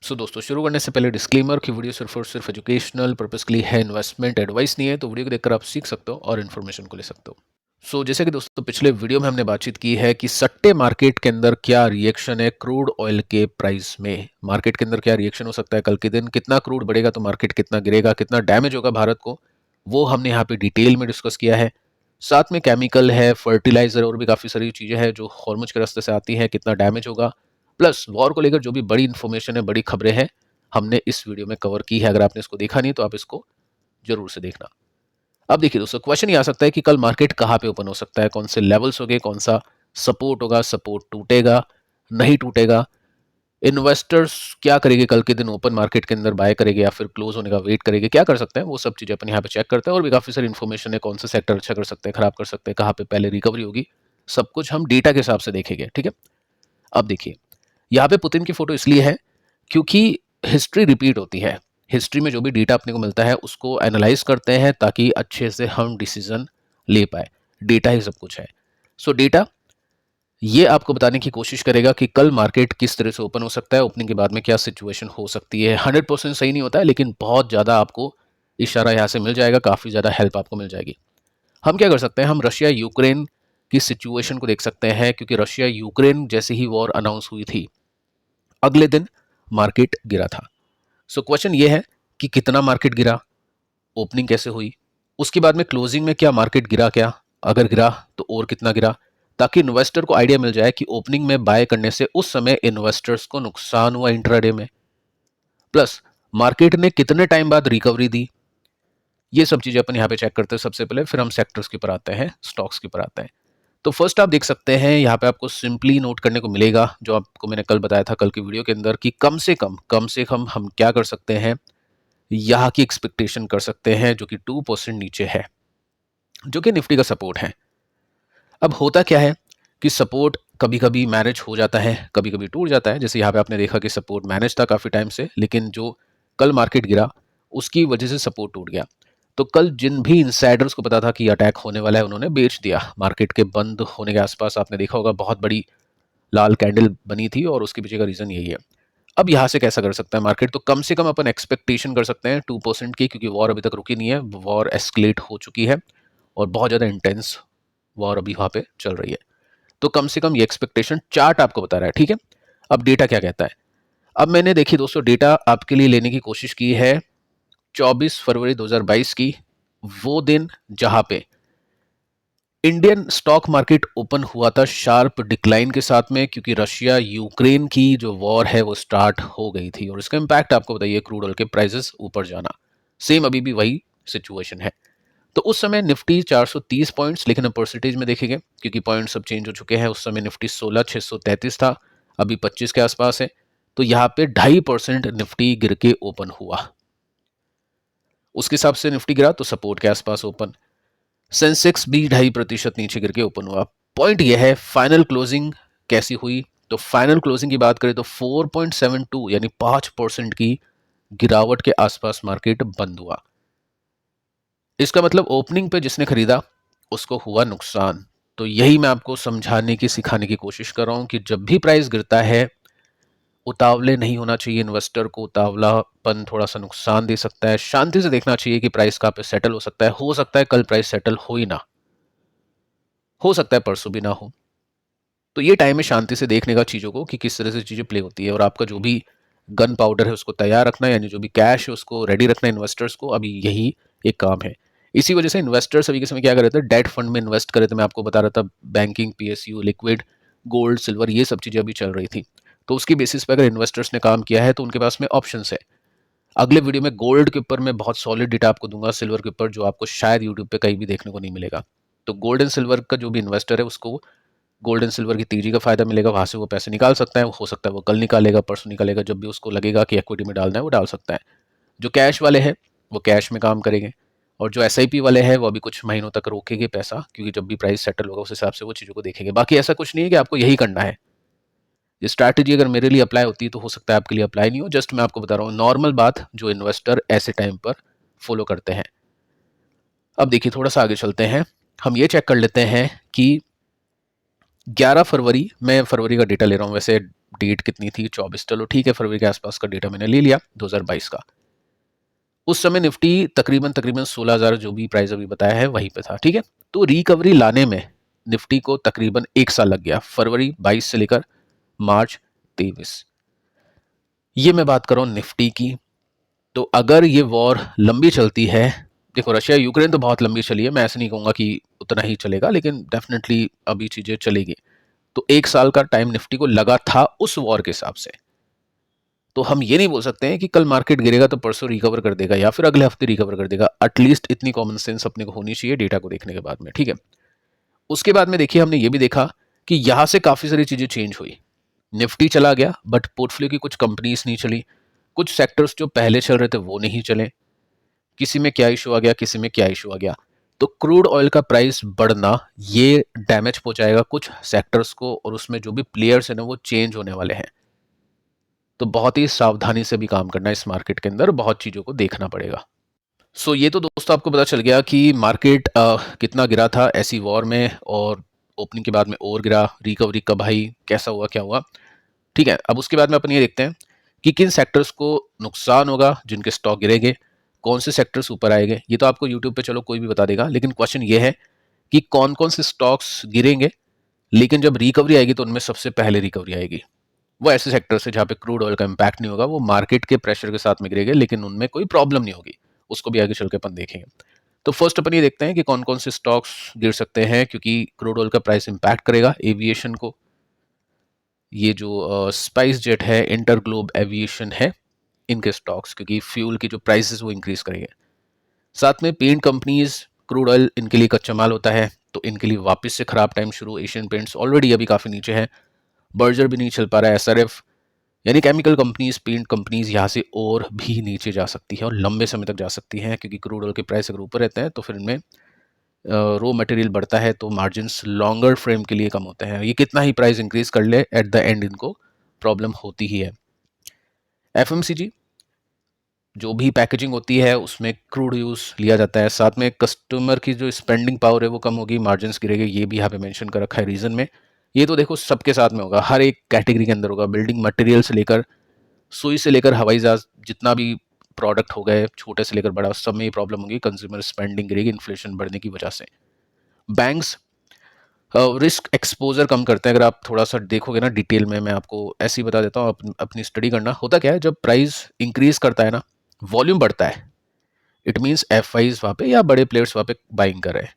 दोस्तों शुरू करने से पहले डिस्क्लेमर कि वीडियो सिर्फ और सिर्फ एजुकेशनल पर्पस के लिए है, इन्वेस्टमेंट एडवाइस नहीं है। तो वीडियो को देखकर आप सीख सकते हो और इन्फॉर्मेशन को ले सकते हो। जैसे कि दोस्तों पिछले वीडियो में हमने बातचीत की है कि सट्टे मार्केट के अंदर क्या रिएक्शन है क्रूड ऑयल के प्राइस में। मार्केट के अंदर क्या रिएक्शन हो सकता है कल के दिन, कितना क्रूड बढ़ेगा तो मार्केट कितना गिरेगा, कितना डैमेज होगा भारत को, वो हमने यहाँ पे डिटेल में डिस्कस किया है। साथ में केमिकल है, फर्टिलाइजर और भी काफ़ी सारी चीज़ें हैं जो हॉर्मुज के रास्ते से आती हैं, कितना डैमेज होगा। प्लस वॉर को लेकर जो भी बड़ी इन्फॉर्मेशन है, बड़ी खबरें हैं, हमने इस वीडियो में कवर की है। अगर आपने इसको देखा नहीं तो आप इसको जरूर से देखना। अब देखिए दोस्तों, क्वेश्चन ये आ सकता है कि कल मार्केट कहाँ पे ओपन हो सकता है, कौन से लेवल्स होंगे, कौन सा सपोर्ट होगा, सपोर्ट टूटेगा नहीं टूटेगा, इन्वेस्टर्स क्या करेंगे कल के दिन, ओपन मार्केट के अंदर बाय करेंगे या फिर क्लोज होने का वेट करेंगे, क्या कर सकते हैं, वो सब चीजें अपन यहाँ पे चेक करते हैं। और भी काफी सारी इन्फॉर्मेशन है, कौन सा सेक्टर अच्छा कर सकते हैं, खराब कर सकते हैं, कहाँ पे पहले रिकवरी होगी, सब कुछ हम डेटा के हिसाब से देखेंगे। ठीक है, अब देखिए यहाँ पे पुतिन की फोटो इसलिए है क्योंकि हिस्ट्री रिपीट होती है। हिस्ट्री में जो भी डेटा अपने को मिलता है उसको एनालाइज करते हैं ताकि अच्छे से हम डिसीजन ले पाए। डेटा ही सब कुछ है। डेटा ये आपको बताने की कोशिश करेगा कि कल मार्केट किस तरह से ओपन हो सकता है, ओपनिंग के बाद में क्या सिचुएशन हो सकती है। 100% सही नहीं होता है लेकिन बहुत ज़्यादा आपको इशारा यहाँ से मिल जाएगा, काफ़ी ज़्यादा हेल्प आपको मिल जाएगी। हम क्या कर सकते हैं, हम रशिया यूक्रेन की सिचुएशन को देख सकते हैं क्योंकि रशिया यूक्रेन जैसे ही वॉर अनाउंस हुई थी अगले दिन मार्केट गिरा था। क्वेश्चन ये है कि कितना मार्केट गिरा, ओपनिंग कैसे हुई, उसके बाद में क्लोजिंग में क्या मार्केट गिरा, क्या अगर गिरा तो और कितना गिरा, ताकि इन्वेस्टर को आइडिया मिल जाए कि ओपनिंग में बाय करने से उस समय इन्वेस्टर्स को नुकसान हुआ इंट्राडे में, प्लस मार्केट ने कितने टाइम बाद रिकवरी दी। ये सब चीजें अपन यहाँ पे चेक करते हैं सबसे पहले, फिर हम सेक्टर्स के ऊपर आते हैं, स्टॉक्स के ऊपर आते हैं। तो फर्स्ट आप देख सकते हैं यहाँ पे आपको सिंपली नोट करने को मिलेगा जो आपको मैंने कल बताया था कल की वीडियो के अंदर कि कम से कम हम क्या कर सकते हैं, यहाँ की एक्सपेक्टेशन कर सकते हैं जो कि 2% नीचे है, जो कि निफ्टी का सपोर्ट है। अब होता क्या है कि सपोर्ट कभी कभी मैनेज हो जाता है, कभी कभी टूट जाता है। जैसे यहाँ पे आपने देखा कि सपोर्ट मैनेज था काफी टाइम से, लेकिन जो कल मार्केट गिरा उसकी वजह से सपोर्ट टूट गया। तो कल जिन भी इनसाइडर्स को पता था कि अटैक होने वाला है उन्होंने बेच दिया। मार्केट के बंद होने के आसपास आपने देखा होगा बहुत बड़ी लाल कैंडल बनी थी और उसके पीछे का रीजन यही है। अब यहाँ से कैसा कर सकता है मार्केट, तो कम से कम अपन एक्सपेक्टेशन कर सकते हैं 2% की, क्योंकि वॉर अभी तक रुकी नहीं है, वॉर एस्केलेट हो चुकी है और बहुत ज़्यादा इंटेंस वॉर अभी वहाँ पे चल रही है। तो कम से कम ये एक्सपेक्टेशन चार्ट आपको बता रहा है। ठीक है, अब डेटा क्या कहता है। अब मैंने देखिए दोस्तों डेटा आपके लिए लेने की कोशिश की है 24 फरवरी 2022 की, वो दिन जहां पे इंडियन स्टॉक मार्केट ओपन हुआ था शार्प डिक्लाइन के साथ में, क्योंकि रशिया यूक्रेन की जो वॉर है वो स्टार्ट हो गई थी और इसका इंपैक्ट आपको बताइए क्रूड ऑयल के प्राइसेस ऊपर जाना। सेम अभी भी वही सिचुएशन है। तो उस समय निफ्टी 430 पॉइंट्स, लेकिन अब परसेंटेज में देखेंगे क्योंकि पॉइंट्स अब चेंज हो चुके हैं। उस समय निफ्टी 16,633 था, अभी 25 के आसपास है। तो यहाँ पे 2.5% निफ्टी गिर के ओपन हुआ। उसके हिसाब से निफ्टी गिरा तो सपोर्ट के आसपास ओपन। सेंसेक्स भी 2.5% नीचे गिर के ओपन हुआ। पॉइंट यह है फाइनल क्लोजिंग कैसी हुई, तो फाइनल क्लोजिंग की बात करें तो 4.72 यानी 5% की गिरावट के आसपास मार्केट बंद हुआ। इसका मतलब ओपनिंग पे जिसने खरीदा उसको हुआ नुकसान। तो यही मैं आपको समझाने की सिखाने की कोशिश कर रहा हूं कि जब भी प्राइस गिरता है उतावले नहीं होना चाहिए। इन्वेस्टर को उतावलापन थोड़ा सा नुकसान दे सकता है। शांति से देखना चाहिए कि प्राइस कहाँ पे सेटल हो सकता है। हो सकता है कल प्राइस सेटल हो ही ना, हो सकता है परसों भी ना हो। तो ये टाइम है शांति से देखने का चीज़ों को कि किस तरह से चीज़ें प्ले होती है। और आपका जो भी गन पाउडर है उसको तैयार रखना, यानी जो भी कैश है उसको रेडी रखना इन्वेस्टर्स को, अभी यही एक काम है। इसी वजह से इन्वेस्टर्स अभी के समय क्या कर रहे थे, डेट फंड में इन्वेस्ट करे थे। मैं आपको बता रहा था banking, PSU, liquid, gold, silver, ये सब चीज़ें अभी चल रही थी। तो उसकी बेसिस पे अगर इन्वेस्टर्स ने काम किया है तो उनके पास में ऑप्शंस है। अगले वीडियो में गोल्ड के ऊपर मैं बहुत सॉलिड डेटा आपको दूंगा, सिल्वर के ऊपर, जो आपको शायद यूट्यूब पे कहीं भी देखने को नहीं मिलेगा। तो गोल्ड एंड सिल्वर का जो भी इन्वेस्टर है उसको गोल्ड एंड सिल्वर की तेजी का फायदा मिलेगा, वहां से वो पैसे निकाल सकता है। हो सकता है वो कल निकालेगा, परसों निकालेगा, जब भी उसको लगेगा कि इक्विटी में डालना है वो डाल सकता है। जो कैश वाले हैं वो कैश में काम करेंगे और जो एसआईपी वाले हैं वो अभी कुछ महीनों तक रोकेंगे पैसा, क्योंकि जब भी प्राइस सेटल होगा उस हिसाब से वो चीज़ों को देखेंगे। बाकी ऐसा कुछ नहीं है कि आपको यही करना है। ये स्ट्रैटेजी अगर मेरे लिए अप्लाई होती है तो हो सकता है आपके लिए अप्लाई नहीं हो। जस्ट मैं आपको बता रहा हूँ नॉर्मल बात जो इन्वेस्टर ऐसे टाइम पर फॉलो करते हैं। अब देखिए थोड़ा सा आगे चलते हैं, हम ये चेक कर लेते हैं कि 11 फरवरी, मैं फरवरी का डेटा ले रहा हूँ, वैसे डेट कितनी थी, 24, चलो ठीक है, फरवरी के आसपास का डेटा मैंने ले लिया 2022 का। उस समय निफ्टी तकरीबन तकरीबन 16,000 जो भी प्राइस अभी बताया है वहीं पे था, ठीक है। तो रिकवरी लाने में निफ्टी को तकरीबन 1 साल लग गया, फरवरी 22 से लेकर मार्च 23। ये मैं बात कर रहा हूँ निफ्टी की। तो अगर ये वॉर लंबी चलती है, देखो रशिया यूक्रेन तो बहुत लंबी चली है, मैं ऐसे नहीं कहूँगा कि उतना ही चलेगा, लेकिन डेफिनेटली अभी चीज़ें चलेगी। तो 1 साल का टाइम निफ्टी को लगा था उस वॉर के हिसाब से। तो हम ये नहीं बोल सकते हैं कि कल मार्केट गिरेगा तो परसों रिकवर कर देगा या फिर अगले हफ्ते रिकवर कर देगा। एटलीस्ट इतनी कॉमन सेंस अपने को होनी चाहिए डेटा को देखने के बाद में, ठीक है। उसके बाद में देखिए हमने ये भी देखा कि यहाँ से काफ़ी सारी चीज़ें चेंज हुई। निफ्टी चला गया बट पोर्टफोलियो की कुछ कंपनीज नहीं चली, कुछ सेक्टर्स जो पहले चल रहे थे वो नहीं चले। किसी में क्या इशू आ गया, किसी में क्या इशू आ गया। तो क्रूड ऑयल का प्राइस बढ़ना ये डैमेज पहुंचाएगा कुछ सेक्टर्स को, और उसमें जो भी प्लेयर्स हैं ना वो चेंज होने वाले हैं। तो बहुत ही सावधानी से भी काम करना है इस मार्केट के अंदर, बहुत चीज़ों को देखना पड़ेगा। सो ये तो दोस्तों आपको पता चल गया कि मार्केट कितना गिरा था ऐसी वॉर में, और ओपनिंग के बाद में और गिरा, रिकवरी कब आई, कैसा हुआ, क्या हुआ, ठीक है। अब उसके बाद में अपन ये देखते हैं कि किन सेक्टर्स को नुकसान होगा, जिनके स्टॉक गिरेंगे, कौन से सेक्टर्स ऊपर आएंगे। ये तो आपको यूट्यूब पे चलो कोई भी बता देगा, लेकिन क्वेश्चन ये है कि कौन कौन से स्टॉक्स गिरेंगे, लेकिन जब रिकवरी आएगी तो उनमें सबसे पहले रिकवरी आएगी। वो ऐसे सेक्टर्स है जहाँ पे क्रूड ऑयल का इम्पैक्ट नहीं होगा, वो मार्केट के प्रेशर के साथ में गिरेंगे, लेकिन उनमें कोई प्रॉब्लम नहीं होगी। उसको भी आगे चल के अपन देखेंगे। तो फर्स्ट अपन ये देखते हैं कि कौन कौन से स्टॉक्स गिर सकते हैं, क्योंकि क्रूड ऑयल का प्राइस इम्पैक्ट करेगा एविएशन को। ये जो स्पाइस जेट है, इंटर ग्लोब एविएशन है, इनके स्टॉक्स, क्योंकि फ्यूल की जो प्राइसेस वो इंक्रीज करेंगे। साथ में पेंट कंपनीज, क्रूड ऑयल इनके लिए कच्चा माल होता है, तो इनके लिए वापस से खराब टाइम शुरू। एशियन पेंट्स ऑलरेडी अभी काफ़ी नीचे है, बर्जर भी नहीं चल पा रहा है, एसआरएफ, यानी केमिकल कंपनीज, पेंट कंपनीज यहाँ से और भी नीचे जा सकती है और लंबे समय तक जा सकती हैं, क्योंकि क्रूड ऑयल के प्राइस अगर ऊपर रहते हैं तो फिर इनमें रॉ मटेरियल बढ़ता है, तो मार्जिन्स लॉन्गर फ्रेम के लिए कम होते हैं। ये कितना ही प्राइस इंक्रीज कर ले, एट द एंड इनको प्रॉब्लम होती ही है। एफएमसीजी जो भी पैकेजिंग होती है उसमें क्रूड यूज़ लिया जाता है। साथ में कस्टमर की जो स्पेंडिंग पावर है वो कम होगी, मार्जिन्स गिरेंगे, ये भी यहाँ पे मेंशन कर रखा है रीज़न में। ये तो देखो सबके साथ में होगा, हर एक कैटेगरी के अंदर होगा। बिल्डिंग मटेरियल से लेकर, सुई से लेकर हवाई जहाज, जितना भी प्रोडक्ट हो गए छोटे से लेकर बड़ा, सब में ये प्रॉब्लम होगी। कंज्यूमर स्पेंडिंग गिरेगी इन्फ्लेशन बढ़ने की वजह से। बैंक्स रिस्क एक्सपोजर कम करते हैं। अगर आप थोड़ा सा देखोगे ना डिटेल में, मैं आपको ऐसे ही बता देता हूँ, अपनी स्टडी करना। होता क्या है, जब प्राइस इंक्रीज करता है ना, वॉल्यूम बढ़ता है, इट मीन्स एफ आईज वहाँ पे या बड़े प्लेयर्स वहाँ पे बाइंग कर रहे हैं,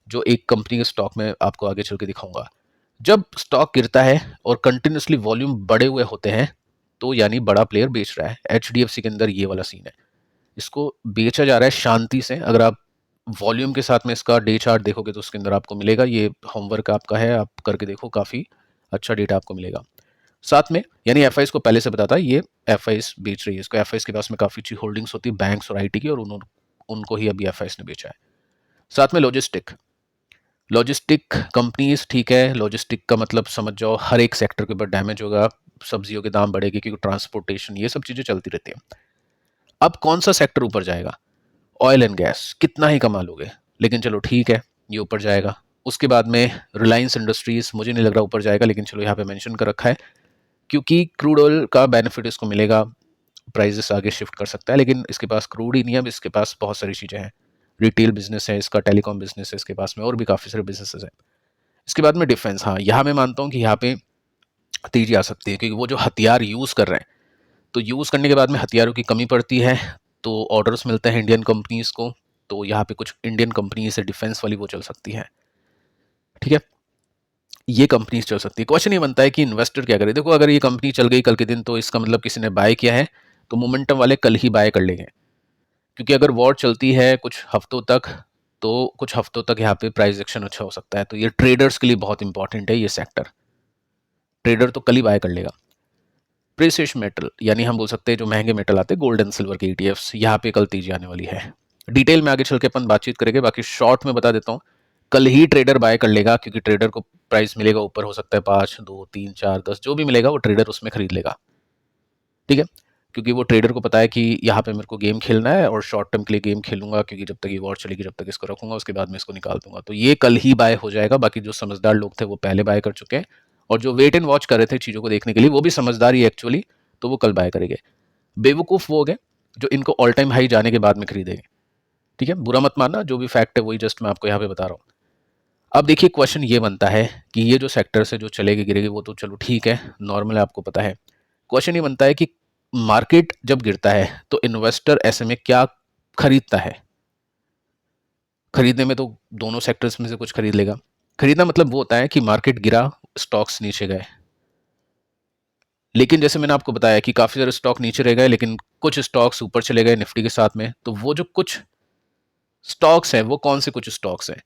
जो एक कंपनी के स्टॉक में आपको आगे चल के दिखाऊंगा। जब स्टॉक गिरता है और कंटिन्यूसली वॉल्यूम बढ़े हुए होते हैं, तो यानी बड़ा प्लेयर बेच रहा है। एचडीएफसी के अंदर ये वाला सीन है, इसको बेचा जा रहा है शांति से। अगर आप वॉल्यूम के साथ में इसका डे चार्ट देखोगे तो उसके अंदर आपको मिलेगा, ये होमवर्क आपका है, आप करके देखो, काफ़ी अच्छा डेटा आपको मिलेगा। साथ में यानी एफ को पहले से बताता है ये एफ बेच रही है, इसको एफ के पास में काफ़ी अच्छी होल्डिंग्स होती है बैंक्स और आईटी की, और उन्होंने उनको ही अभी एफ ने बेचा है। साथ में लॉजिस्टिक कंपनीज, ठीक है, लॉजिस्टिक का मतलब समझ जाओ हर एक सेक्टर के ऊपर डैमेज होगा, सब्जियों के दाम बढ़ेगी क्योंकि ट्रांसपोर्टेशन, ये सब चीज़ें चलती रहती हैं। अब कौन सा सेक्टर ऊपर जाएगा? ऑयल एंड गैस, कितना ही कमा लोगे, लेकिन चलो ठीक है ये ऊपर जाएगा। उसके बाद में रिलायंस इंडस्ट्रीज, मुझे नहीं लग रहा ऊपर जाएगा, लेकिन चलो यहाँ पे मेंशन कर रखा है, क्योंकि क्रूड ऑयल का बेनिफिट इसको मिलेगा, प्राइजेस आगे शिफ्ट कर सकता है। लेकिन इसके पास क्रूड ही नहीं है, अब इसके पास बहुत सारी चीज़ें हैं, रिटेल बिजनेस है इसका, टेलीकॉम बिजनेस है इसके पास में, और भी काफ़ी सारे बिजनेसेस हैं। इसके बाद में डिफेंस, हाँ यहाँ मैं मानता हूँ कि यहाँ पे तेजी आ सकती है, क्योंकि वो जो हथियार यूज़ कर रहे हैं, तो यूज़ करने के बाद में हथियारों की कमी पड़ती है, तो ऑर्डर्स मिलते हैं इंडियन कंपनीज को, तो यहाँ पे कुछ इंडियन कंपनी से डिफेंस वाली वो चल सकती है, ठीक है, ये कंपनीज चल सकती है। क्वेश्चन ये बनता है कि इन्वेस्टर क्या करे। देखो अगर ये कंपनी चल गई कल के दिन, तो इसका मतलब किसी ने बाय किया है, तो मोमेंटम वाले कल ही बाय कर लेंगे, क्योंकि अगर वॉर चलती है कुछ हफ्तों तक, तो कुछ हफ्तों तक यहाँ पे प्राइस एक्शन अच्छा हो सकता है। तो ये ट्रेडर्स के लिए बहुत इंपॉर्टेंट है ये सेक्टर, ट्रेडर तो कल ही बाय कर लेगा। प्रेसियस मेटल, यानी हम बोल सकते हैं जो महंगे मेटल आते हैं, गोल्ड एंड सिल्वर के ईटीएफ्स, यहाँ पे कल तेजी आने वाली है। डिटेल में आगे चल के अपन बातचीत करेंगे, बाकी शॉर्ट में बता देता हूँ, कल ही ट्रेडर बाय कर लेगा, क्योंकि ट्रेडर को प्राइस मिलेगा ऊपर, हो सकता है 5, 2, 3, 4, 10 जो भी मिलेगा वो ट्रेडर उसमें खरीद लेगा, ठीक है, क्योंकि वो ट्रेडर को पता है कि यहाँ पे मेरे को गेम खेलना है और शॉर्ट टर्म के लिए गेम खेलूंगा, क्योंकि जब तक ये वॉर चलेगी जब तक इसको रखूंगा, उसके बाद में इसको निकाल दूंगा। तो ये कल ही बाय हो जाएगा, बाकी जो समझदार लोग थे वो पहले बाय कर चुके हैं, और जो वेट एंड वॉच कर रहे थे चीज़ों को देखने के लिए वो भी समझदार ही एक्चुअली, तो वो कल बाय करेंगे। बेवकूफ़ वो हो गए जो इनको ऑल टाइम हाई जाने के बाद में खरीदेंगे। ठीक है, बुरा मत मानना, जो भी फैक्ट है वही जस्ट मैं आपको यहाँ पे बता रहा हूँ। अब देखिए क्वेश्चन ये बनता है कि ये जो सेक्टर से जो चलेगी गिरेगी वो तो चलो ठीक है, नॉर्मल है, आपको पता है। क्वेश्चन ये बनता है कि मार्केट जब गिरता है तो इन्वेस्टर ऐसे में क्या खरीदता है? खरीदने में तो दोनों सेक्टर्स में से कुछ खरीद लेगा। खरीदना मतलब वो होता है कि मार्केट गिरा, स्टॉक्स नीचे गए। लेकिन जैसे मैंने आपको बताया कि काफ़ी सारे स्टॉक नीचे रह गए, लेकिन कुछ स्टॉक्स ऊपर चले गए निफ्टी के साथ में। तो वो जो कुछ स्टॉक्स हैं, वो कौन से कुछ स्टॉक्स हैं?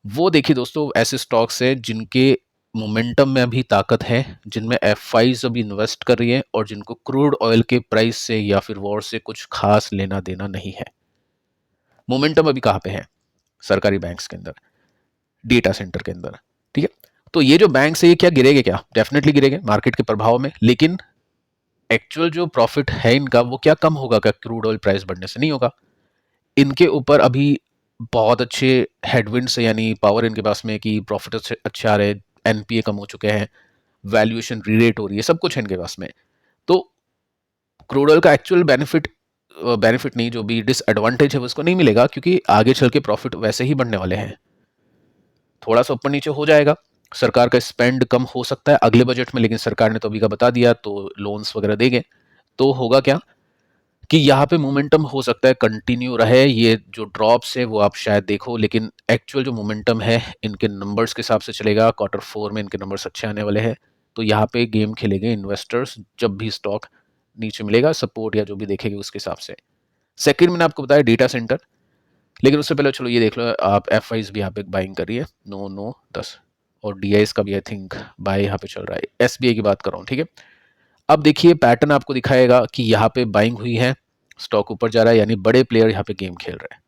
वो देखिए दोस्तों, ऐसे स्टॉक्स हैं जिनके मोमेंटम में अभी ताकत है, जिनमें एफआईज अभी इन्वेस्ट कर रही है और जिनको क्रूड ऑयल के प्राइस से या फिर वॉर से कुछ खास लेना देना नहीं है। मोमेंटम अभी कहाँ पे है? सरकारी बैंक्स के अंदर, डेटा सेंटर के अंदर। ठीक है, तो ये जो बैंक्स है ये क्या गिरेगे? क्या डेफिनेटली गिरेगे मार्केट के प्रभाव में, लेकिन एक्चुअल जो प्रॉफिट है इनका वो क्या कम होगा क्या क्रूड ऑयल प्राइस बढ़ने से? नहीं होगा। इनके ऊपर अभी बहुत अच्छे हेडविंड्स है, यानी पावर इनके पास में कि प्रॉफिट अच्छे आ रहे हैं, एनपीए कम हो चुके हैं, वैल्यूएशन रीरेट हो रही है, सब कुछ है इनके पास में। तो क्रूड ऑयल का एक्चुअल बेनिफिट नहीं, जो भी डिसएडवांटेज है वो उसको नहीं मिलेगा, क्योंकि आगे चल के प्रॉफिट वैसे ही बढ़ने वाले हैं। थोड़ा सा ऊपर नीचे हो जाएगा, सरकार का स्पेंड कम हो सकता है अगले बजट में, लेकिन सरकार ने तो अभी का बता दिया, तो लोन्स वगैरह देंगे। तो होगा क्या कि यहाँ पे मोमेंटम हो सकता है कंटिन्यू रहे, ये जो ड्रॉप्स है वो आप शायद देखो, लेकिन एक्चुअल जो मोमेंटम है इनके नंबर्स के हिसाब से चलेगा। क्वार्टर 4 में इनके नंबर्स अच्छे आने वाले हैं, तो यहाँ पे गेम खेलेंगे इन्वेस्टर्स जब भी स्टॉक नीचे मिलेगा, सपोर्ट या जो भी देखेंगे उसके हिसाब से। सेकंड मैंने आपको बताया डेटा सेंटर, लेकिन उससे पहले चलो ये देख लो, आप एफ आईज भी यहाँ पे बाइंग कर रही है, 9 9 10, और डी आईज का भी आई थिंक बाय यहाँ पे चल रहा है। एस बी आई की बात कर रहा हूँ, ठीक है। अब देखिए पैटर्न आपको दिखाएगा कि यहाँ पे बाइंग हुई है, स्टॉक ऊपर जा रहा है, यानी बड़े प्लेयर यहाँ पे गेम खेल रहे हैं।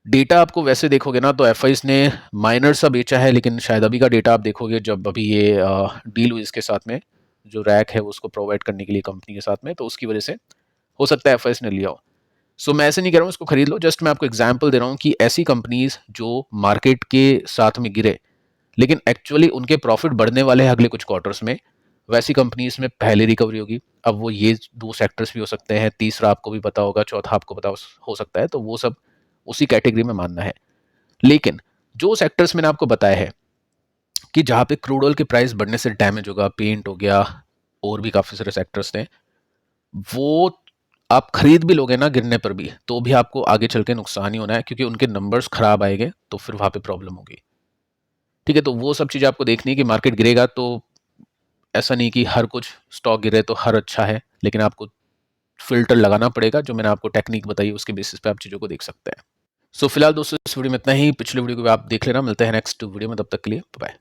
डेटा आपको वैसे देखोगे ना तो एफ ने माइनर सा बेचा है, लेकिन शायद अभी का डेटा आप देखोगे जब अभी ये डील हुई इसके साथ में, जो रैक है उसको प्रोवाइड करने के लिए कंपनी के साथ में, तो उसकी वजह से हो सकता है एफ ने लिया हो। सो मैं ऐसे नहीं कह रहा हूँ इसको खरीद लो, जस्ट मैं आपको एग्जाम्पल दे रहा हूँ कि ऐसी कंपनीज जो मार्केट के साथ में गिरे लेकिन एक्चुअली उनके प्रॉफिट बढ़ने वाले हैं अगले कुछ क्वार्टर्स में, वैसी कंपनीज में पहले रिकवरी होगी। अब वो ये दो सेक्टर्स भी हो सकते हैं, तीसरा आपको भी पता होगा, चौथा आपको पता हो सकता है, तो वो सब उसी कैटेगरी में मानना है। लेकिन जो सेक्टर्स मैंने आपको बताया है कि जहां पे क्रूड ऑयल के प्राइस बढ़ने से डैमेज होगा, पेंट हो गया, और भी काफी सारे सेक्टर्स थे, वो आप खरीद भी लोगे ना गिरने पर भी, तो भी आपको आगे चल के नुकसान ही होना है, क्योंकि उनके नंबर्स खराब आएंगे, तो फिर वहां पे प्रॉब्लम होगी। ठीक है, तो वो सब चीजें आपको देखनी है कि मार्केट गिरेगा तो ऐसा नहीं कि हर कुछ स्टॉक गिरे तो हर अच्छा है, लेकिन आपको फिल्टर लगाना पड़ेगा, जो मैंने आपको टेक्निक बताई उसके बेसिस पे आप चीज़ों को देख सकते हैं। सो फिलहाल दोस्तों इस वीडियो में इतना ही, पिछले वीडियो को भी आप देख लेना, मिलते हैं नेक्स्ट वीडियो में, तब तक के लिए बाय।